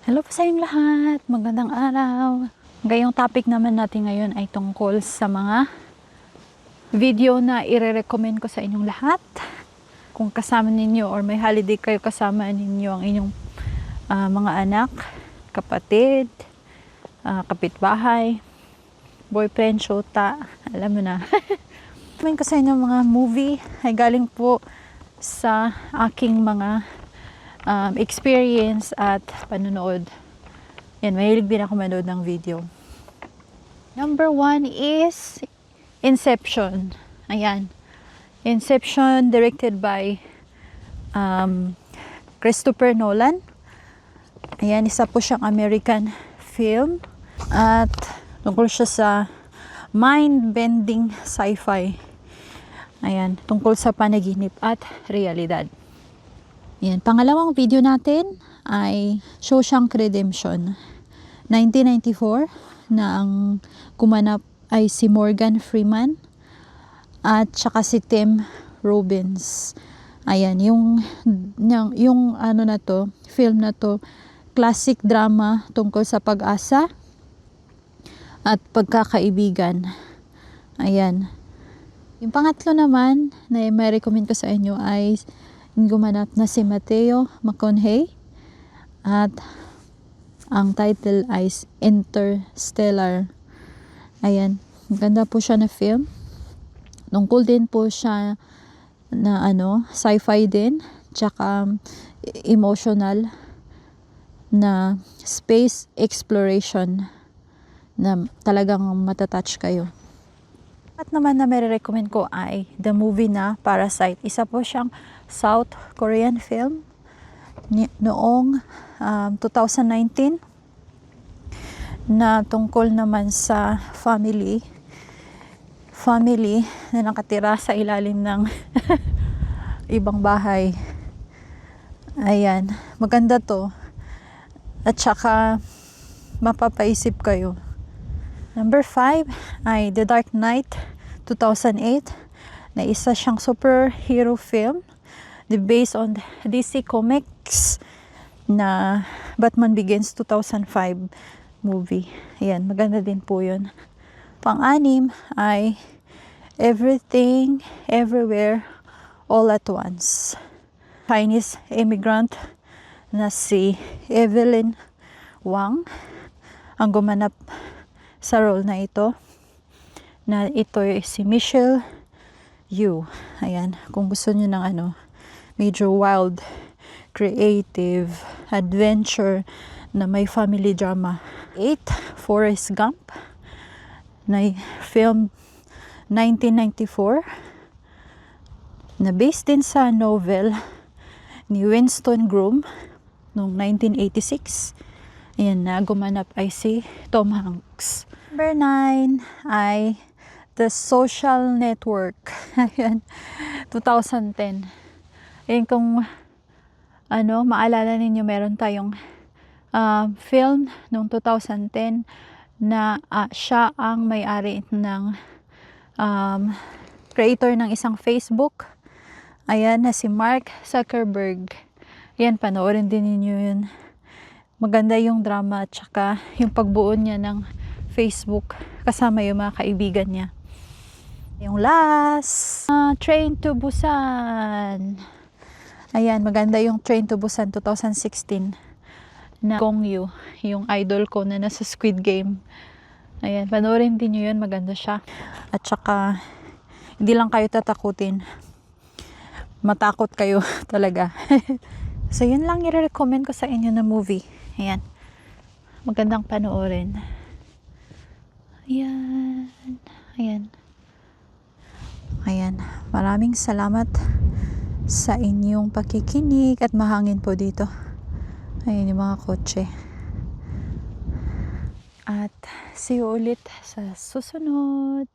Hello po sa inyong lahat. Magandang araw. Ngayong topic naman natin ngayon ay tungkol sa mga video na ire-recommend ko sa inyong lahat. Kung kasama ninyo or may holiday kayo, kasama ninyo ang inyong mga anak, kapatid, kapitbahay, boyfriend, shota, alam mo na. Recommend ko sa inyo mga movie ay galing po sa aking mga experience at panonood. Yan, mahilig din ako manood ng video. Number 1 is Inception. Ayan. Inception, directed by Christopher Nolan. Ayan, isa po siyang American film. At tungkol siya sa mind-bending sci-fi. Ayan, tungkol sa panaginip at realidad. Yan. Pangalawang video natin ay Shawshank Redemption. 1994 na ang gumanap ay si Morgan Freeman at saka si Tim Robbins. Ayan, yung ano na to, film na to, classic drama tungkol sa pag-asa at pagkakaibigan. Ayan. Yung pangatlo naman na may recommend ko sa inyo ay gumanap na si Matthew McConaughey at ang title ay Interstellar. Ayan, maganda po siya na film. Tungkol din po siya na sci-fi din, tsaka emotional na space exploration na talagang matatouch kayo. At naman na may-recommend ko ay the movie na Parasite. Isa po siyang South Korean film noong 2019 na tungkol naman sa family na nakatira sa ilalim ng ibang bahay. Ayan, maganda to. At saka mapapaisip kayo. Number 5 ay The Dark Knight 2008 na isa siyang superhero film based on DC Comics na Batman Begins 2005 movie. Ayan, maganda din po yun. Pang-anim ay Everything Everywhere All at Once. Chinese immigrant na si Evelyn Wang ang gumanap sa role na ito si Michelle Yeoh. Ayan, kung gusto niyo ng medyo wild, creative, adventure na may family drama. 8, Forrest Gump na film 1994 na based din sa novel ni Winston Groom noong 1986. Ayan na, gumanap ay si Tom Hanks. Number 9 ay The Social Network. Ayan, 2010. Ayan, kung maalala ninyo, meron tayong film noong 2010 na siya ang may-ari ng creator ng isang Facebook. Ayan, na si Mark Zuckerberg. Ayan, panoorin din ninyo yun. Maganda yung drama at saka yung pagbuo niya ng Facebook kasama yung mga kaibigan niya. Yung last, Train to Busan. Ayan, maganda yung Train to Busan 2016 na Gong Yoo, yung idol ko na nasa Squid Game. Ayan, panoorin din nyo yun, maganda siya. At saka, hindi lang kayo tatakutin. Matakot kayo talaga. So, yun lang i-recommend ko sa inyo na movie. Ayan. Magandang panoorin. Ayan. Ayan. Ayan. Maraming salamat sa inyong pakikinig at mahangin po dito. Ayan yung mga kotse. At see you ulit sa susunod.